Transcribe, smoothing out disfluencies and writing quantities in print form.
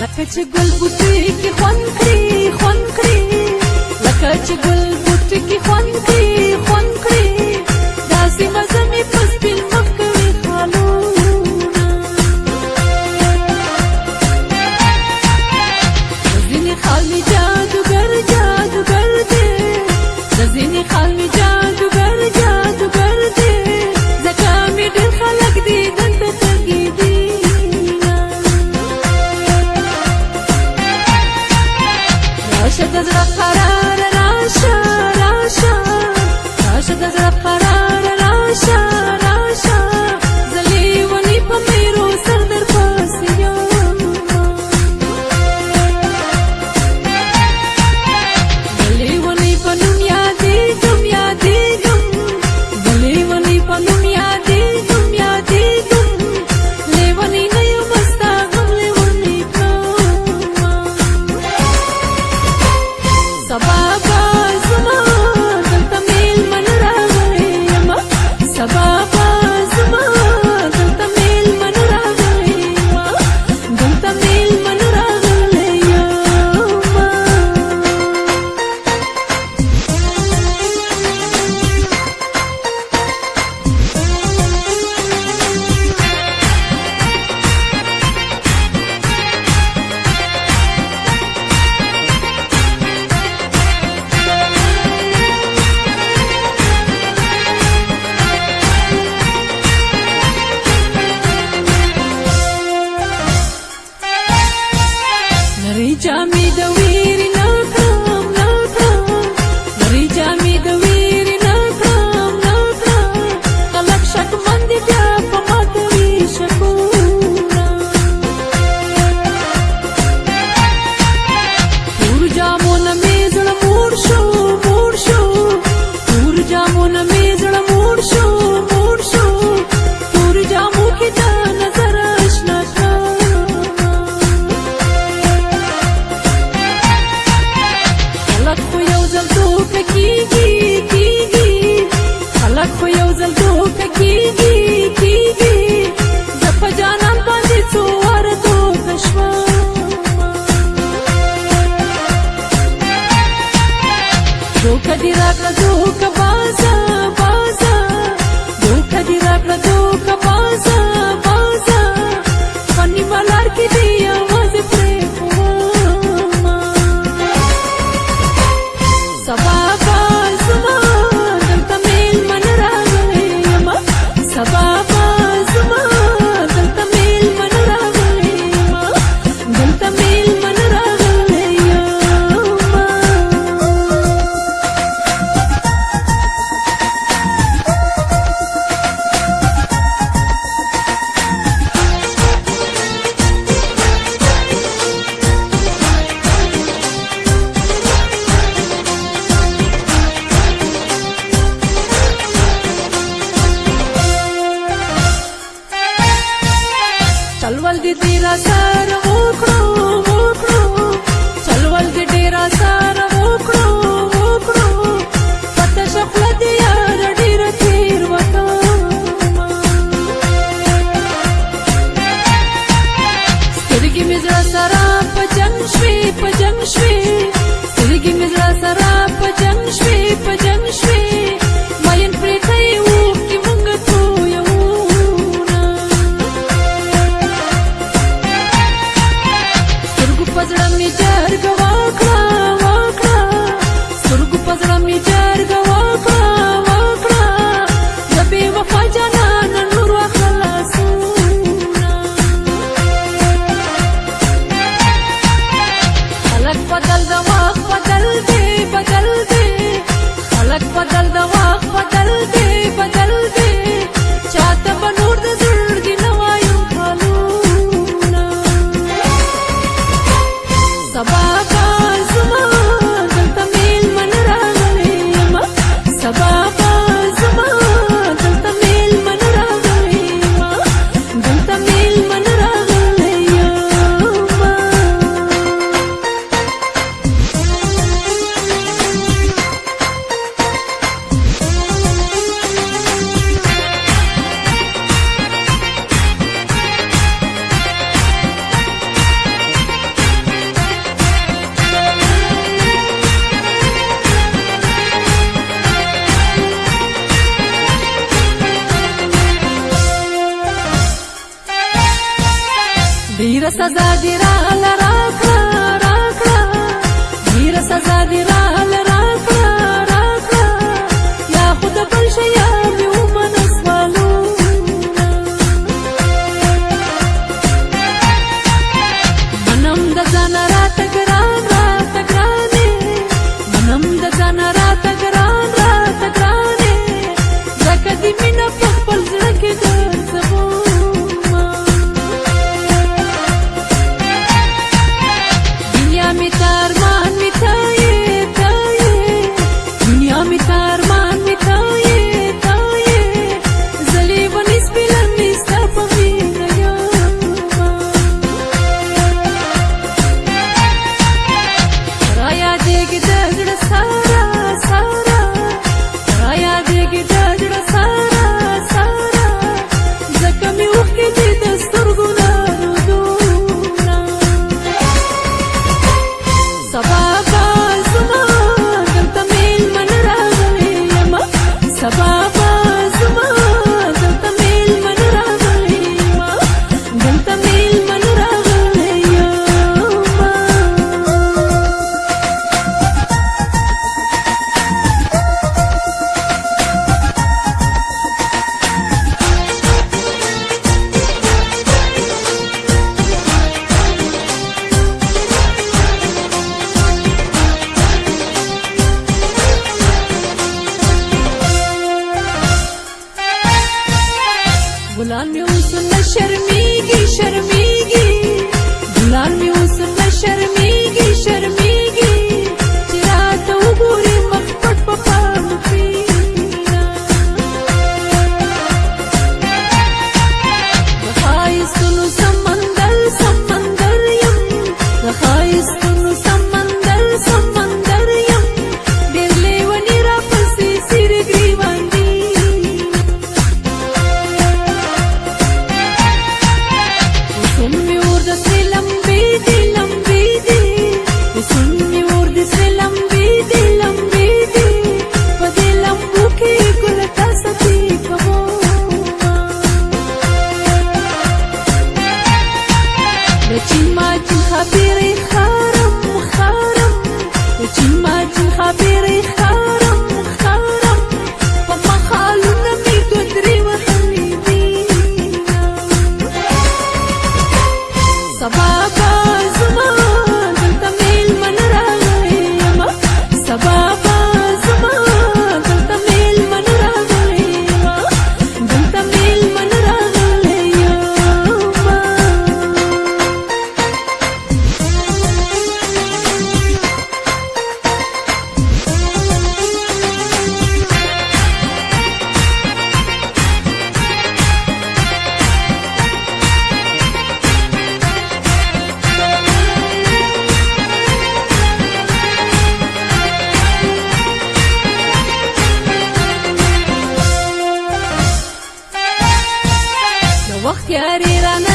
لکه چې ګل بوټي کې خوند کړي خوند کړي لکه چې ګل بوټي کې خوند کړي خوند کړي داسې مزه مې په سپین مخ کوي خالونه د ځینې خال مې جادوګر جادوګر دی د ځینې خال مې جادوګر جادوګر دی ځکه مې ډېر خلک دي دلته تږي راشه د زړه قرار راشه راشه راشه د زړه قرار راشه راشه زه لیونی په میرو سر در پسې یمه زه لیونی په نوم یادېږم یادېږم زه لیونی په نوم یادېږم یادېږم لیونی نه یم ستا غم لیونی کړمه سبا به زما دلته میلمن راغلی یم سبا به زما دلته میلمن راغلی یم دلته میلمن راغلی یم نری جامې د ویرې نه کړم نه کړم نری جامې د ویرې نه کړم نه کړم خلک شکمن دي بیا په ما کوي شکونه تور جامونه مې زړه موړ شو موړ شو تور جامونه مې زړه موړ شو موړ شو تور جامو کې د نظر اشنا خلک خو یو ځل دوکه کېږي کېږي خلک خو یو ځل دوکه کېږي کېږي زه په جانان باندې څو واره دوکه شوم دوکه دې راکړه دوکه بازه بازه دوکه دې راکړه دوکه بازه بازه په نیمه لار کې دې یوازې پرېښومه سبا به زما دلته میلمن راغلی یم سبا به زما دلته میلمن راغلی یم دلته میلمن راغلی یم چلول دې ډېر سره وکړو وکړو چلول دې ډېر سره وکړو وکړو پته شخله دې یار ډېر تیر وکړمه سترګې مې زړه سره په جنګ شوې په جنګ شوې سترګې مې زړه سره په جنګ شوې په جنګ شوې مین پرې کوي اوښکې مونږ تویوونه سترګو په زړه مې جرګه وکړه وکړه سترګو په زړه مې جرګه وکړه وکړه د بې وفا جانانه نور واخله لاسونه خلک بدل د وخت بدل دی بدل دی خلک بدل د وخت بدل دی بدل دی ډیره سزا دې راله راکړه راکړه ډیره سزا دې راله راکړه راکړه یا خو د بل شیان مې ومنه سوالونه منم د ځانه راته ګران راته ګرانې منم د ځانه راته ګران راته ګرانې ځکه دې مینه په خپل زړه کې ګرځومه دنیا مې ته ارمان مې ته یې ته یې دنیا مې ته ارمان مې ته یې ته یې زه لیونی سپیلن مې ستا په مینه یمه رایادېږي د زړه ساره ساره رایادېږي د زړه ساره ساره ځکه مې اوښکې دي د سترګو نه رودونه سبا به زما دلته مېلمن راغلی یمه سبا به زما دلته مېلمن راغلی یمه دلته مېلمن راغلی یمه ګلان مې اوس نه شرمېږي شرمېږي ګلان مې اوس نه شرمېږي شرمېږي چې راته وګوري مخ پټ په پاڼو کښېنه د ښایستونو سمندر سمندر یم د ښایستونو سمندر سمندر یم ډېر لیوني راپسې څېرې ګرېوان دي سن می اور د سره لمبې دي لمبې دي سن می اور د سره لمبې دي لمبې دي په دې لمبو کې ګل تاسو تی کومه د چین ماچین خبرې خارم خارم د چین ماچین خبرې خارم خارم په مخالونه مې دوه درې وهلې دي سبا به زما دلته مېلمن راغلی یمه سبا به زما دلته مېلمن راغلی یمه دلته مېلمن راغلی یمه د وخت یاري رانه